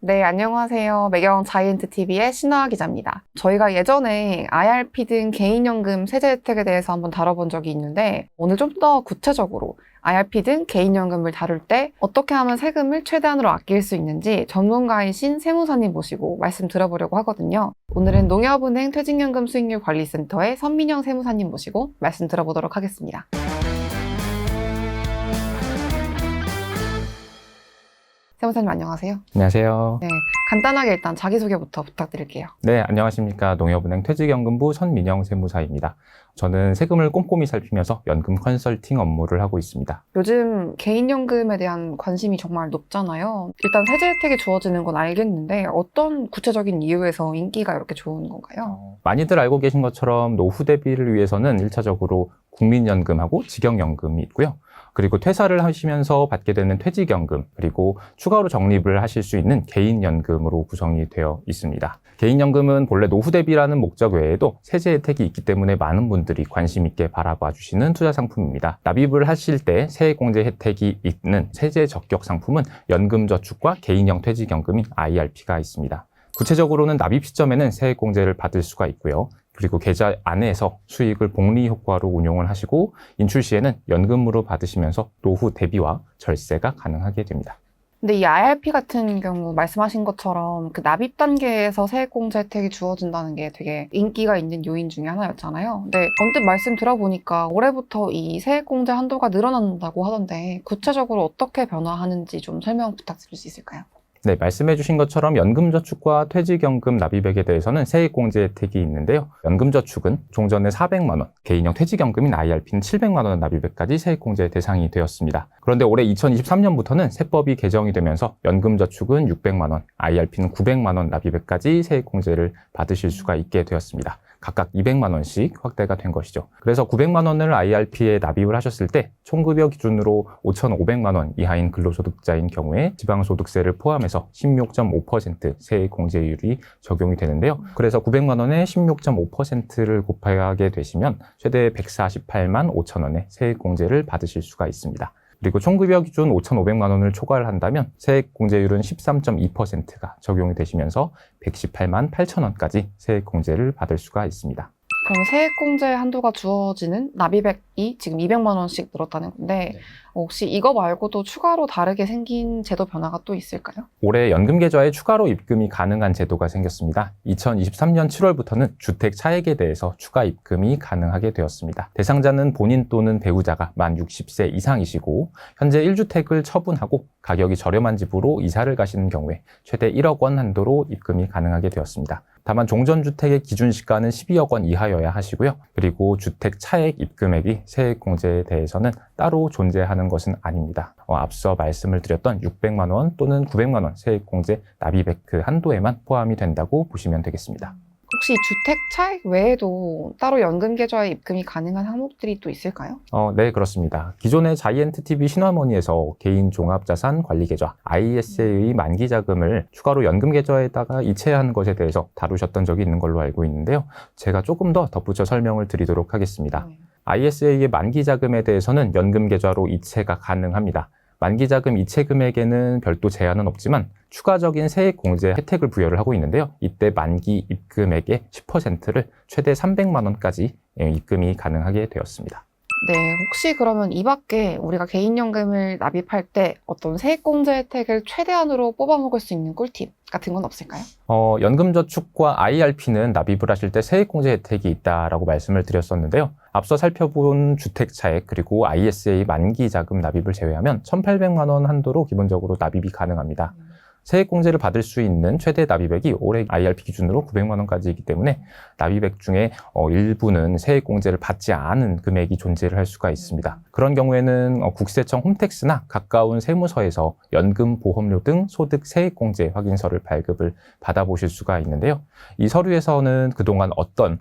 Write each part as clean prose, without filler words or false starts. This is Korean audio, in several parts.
네, 안녕하세요. 매경 자이언트TV의 신화 기자입니다. 저희가 예전에 IRP 등 개인연금 세제 혜택에 대해서 한번 다뤄본 적이 있는데 오늘 좀 더 구체적으로 IRP 등 개인연금을 다룰 때 어떻게 하면 세금을 최대한으로 아낄 수 있는지 전문가이신 세무사님 모시고 말씀 들어보려고 하거든요. 오늘은 농협은행 퇴직연금 수익률 관리센터의 선민영 세무사님 모시고 말씀 들어보도록 하겠습니다. 세무사님 안녕하세요. 안녕하세요. 네, 간단하게 일단 자기소개부터 부탁드릴게요. 네, 안녕하십니까. 농협은행 퇴직연금부 선민영 세무사입니다. 저는 세금을 꼼꼼히 살피면서 연금 컨설팅 업무를 하고 있습니다. 요즘 개인연금에 대한 관심이 정말 높잖아요. 일단 세제 혜택이 주어지는 건 알겠는데 어떤 구체적인 이유에서 인기가 이렇게 좋은 건가요? 많이들 알고 계신 것처럼 노후 대비를 위해서는 1차적으로 국민연금하고 직영연금이 있고요. 그리고 퇴사를 하시면서 받게 되는 퇴직연금, 그리고 추가로 적립을 하실 수 있는 개인연금으로 구성이 되어 있습니다. 개인연금은 본래 노후 대비라는 목적 외에도 세제 혜택이 있기 때문에 많은 분들이 관심 있게 바라봐 주시는 투자 상품입니다. 납입을 하실 때 세액공제 혜택이 있는 세제 적격 상품은 연금저축과 개인형 퇴직연금인 IRP가 있습니다. 구체적으로는 납입 시점에는 세액공제를 받을 수가 있고요. 그리고 계좌 안에서 수익을 복리 효과로 운용을 하시고 인출 시에는 연금으로 받으시면서 노후 대비와 절세가 가능하게 됩니다. 근데 이 IRP 같은 경우 말씀하신 것처럼 그 납입 단계에서 세액공제 혜택이 주어진다는 게 되게 인기가 있는 요인 중에 하나였잖아요. 근데 언뜻 말씀 들어보니까 올해부터 이 세액공제 한도가 늘어난다고 하던데 구체적으로 어떻게 변화하는지 좀 설명 부탁드릴 수 있을까요? 네, 말씀해 주신 것처럼 연금저축과 퇴직연금 납입액에 대해서는 세액공제 혜택이 있는데요. 연금저축은 종전에 400만 원, 개인형 퇴직연금인 IRP는 700만 원 납입액까지 세액공제 대상이 되었습니다. 그런데 올해 2023년부터는 세법이 개정이 되면서 연금저축은 600만 원, IRP는 900만 원 납입액까지 세액공제를 받으실 수가 있게 되었습니다. 각각 200만 원씩 확대가 된 것이죠. 그래서 900만 원을 IRP에 납입을 하셨을 때 총급여 기준으로 5,500만 원 이하인 근로소득자인 경우에 지방소득세를 포함해서 16.5% 세액공제율이 적용이 되는데요. 그래서 900만 원에 16.5%를 곱하게 되시면 최대 148만 5천 원의 세액공제를 받으실 수가 있습니다. 그리고 총급여 기준 5,500만 원을 초과를 한다면 세액공제율은 13.2%가 적용이 되시면서 118만 8천 원까지 세액공제를 받을 수가 있습니다. 그럼 세액공제 한도가 주어지는 납입액이 지금 200만 원씩 늘었다는 건데 혹시 이거 말고도 추가로 다르게 생긴 제도 변화가 또 있을까요? 올해 연금계좌에 추가로 입금이 가능한 제도가 생겼습니다. 2023년 7월부터는 주택 차액에 대해서 추가 입금이 가능하게 되었습니다. 대상자는 본인 또는 배우자가 만 60세 이상이시고 현재 1주택을 처분하고 가격이 저렴한 집으로 이사를 가시는 경우에 최대 1억 원 한도로 입금이 가능하게 되었습니다. 다만 종전주택의 기준시가는 12억 원 이하여야 하시고요. 그리고 주택 차액 입금액이 세액공제에 대해서는 따로 존재하는 것은 아닙니다. 앞서 말씀을 드렸던 600만 원 또는 900만 원 세액공제 납입액 그 한도에만 포함이 된다고 보시면 되겠습니다. 혹시 주택 차익 외에도 따로 연금 계좌에 입금이 가능한 항목들이 또 있을까요? 네, 그렇습니다. 기존의 자이언트TV 신화머니에서 개인 종합자산 관리계좌 ISA의 만기 자금을 추가로 연금 계좌에다가 이체한 것에 대해서 다루셨던 적이 있는 걸로 알고 있는데요. 제가 조금 더 덧붙여 설명을 드리도록 하겠습니다. ISA의 만기 자금에 대해서는 연금 계좌로 이체가 가능합니다. 만기 자금 이체 금액에는 별도 제한은 없지만 추가적인 세액공제 혜택을 부여를 하고 있는데요. 이때 만기 입금액의 10%를 최대 300만 원까지 입금이 가능하게 되었습니다. 네, 혹시 그러면 이 밖에 우리가 개인연금을 납입할 때 어떤 세액공제 혜택을 최대한으로 뽑아먹을 수 있는 꿀팁 같은 건 없을까요? 연금저축과 IRP는 납입을 하실 때 세액공제 혜택이 있다라고 말씀을 드렸었는데요. 앞서 살펴본 주택차액 그리고 ISA 만기 자금 납입을 제외하면 1,800만 원 한도로 기본적으로 납입이 가능합니다. 세액공제를 받을 수 있는 최대 납입액이 올해 IRP 기준으로 900만 원까지이기 때문에 납입액 중에 일부는 세액공제를 받지 않은 금액이 존재를 할 수가 있습니다. 그런 경우에는 국세청 홈택스나 가까운 세무서에서 연금보험료 등 소득 세액공제 확인서를 발급을 받아보실 수가 있는데요. 이 서류에서는 그동안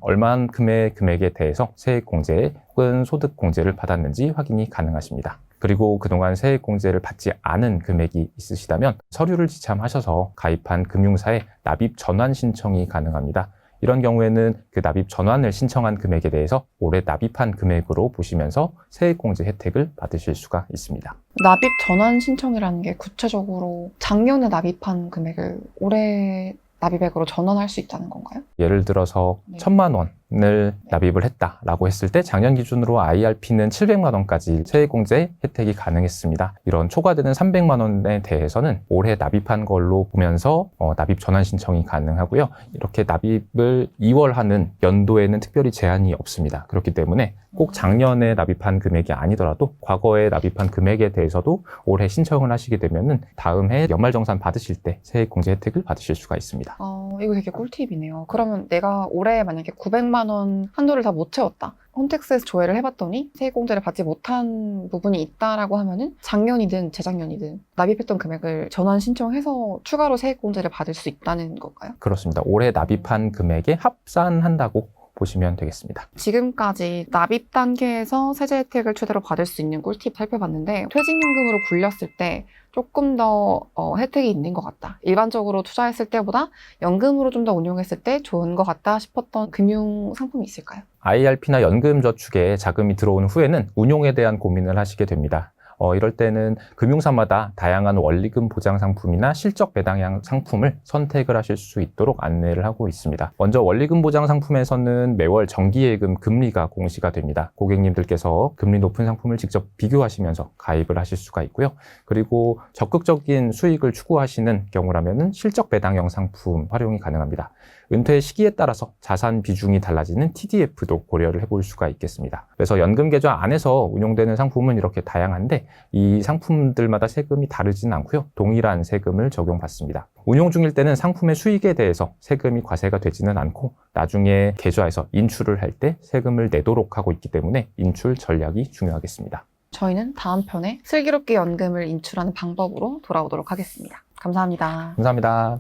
얼만큼의 금액에 대해서 세액공제 혹은 소득공제를 받았는지 확인이 가능하십니다. 그리고 그동안 세액공제를 받지 않은 금액이 있으시다면 서류를 지참하셔서 가입한 금융사에 납입 전환 신청이 가능합니다. 이런 경우에는 그 납입 전환을 신청한 금액에 대해서 올해 납입한 금액으로 보시면서 세액공제 혜택을 받으실 수가 있습니다. 납입 전환 신청이라는 게 구체적으로 작년에 납입한 금액을 올해 납입액으로 전환할 수 있다는 건가요? 예를 들어서 네. 1,000만 원을 납입을 했다라고 했을 때 작년 기준으로 IRP는 700만 원까지 세액공제 혜택이 가능했습니다. 이런 초과되는 300만 원에 대해서는 올해 납입한 걸로 보면서 납입 전환 신청이 가능하고요. 이렇게 납입을 2월 하는 연도에는 특별히 제한이 없습니다. 그렇기 때문에 꼭 작년에 납입한 금액이 아니더라도 과거에 납입한 금액에 대해서도 올해 신청을 하시게 되면은 다음 해 연말정산 받으실 때 세액공제 혜택을 받으실 수가 있습니다. 이거 되게 꿀팁이네요. 그러면 내가 올해 만약에 900만 원 한도를 다 못 채웠다. 홈택스에서 조회를 해봤더니 세액공제를 받지 못한 부분이 있다라고 하면은 작년이든 재작년이든 납입했던 금액을 전환 신청해서 추가로 세액공제를 받을 수 있다는 건가요? 그렇습니다. 올해 납입한 금액에 합산한다고 보시면 되겠습니다. 지금까지 납입 단계에서 세제 혜택을 최대로 받을 수 있는 꿀팁 살펴봤는데 퇴직연금으로 굴렸을 때 조금 더 혜택이 있는 것 같다. 일반적으로 투자했을 때보다 연금으로 좀 더 운용했을 때 좋은 것 같다 싶었던 금융 상품이 있을까요? IRP나 연금저축에 자금이 들어온 후에는 운용에 대한 고민을 하시게 됩니다. 이럴 때는 금융사마다 다양한 원리금 보장 상품이나 실적 배당형 상품을 선택을 하실 수 있도록 안내를 하고 있습니다. 먼저 원리금 보장 상품에서는 매월 정기예금 금리가 공시가 됩니다. 고객님들께서 금리 높은 상품을 직접 비교하시면서 가입을 하실 수가 있고요. 그리고 적극적인 수익을 추구하시는 경우라면 실적 배당형 상품 활용이 가능합니다. 은퇴 시기에 따라서 자산 비중이 달라지는 TDF도 고려를 해볼 수가 있겠습니다. 그래서 연금 계좌 안에서 운용되는 상품은 이렇게 다양한데 이 상품들마다 세금이 다르지는 않고요. 동일한 세금을 적용받습니다. 운용 중일 때는 상품의 수익에 대해서 세금이 과세가 되지는 않고 나중에 계좌에서 인출을 할 때 세금을 내도록 하고 있기 때문에 인출 전략이 중요하겠습니다. 저희는 다음 편에 슬기롭게 연금을 인출하는 방법으로 돌아오도록 하겠습니다. 감사합니다. 감사합니다.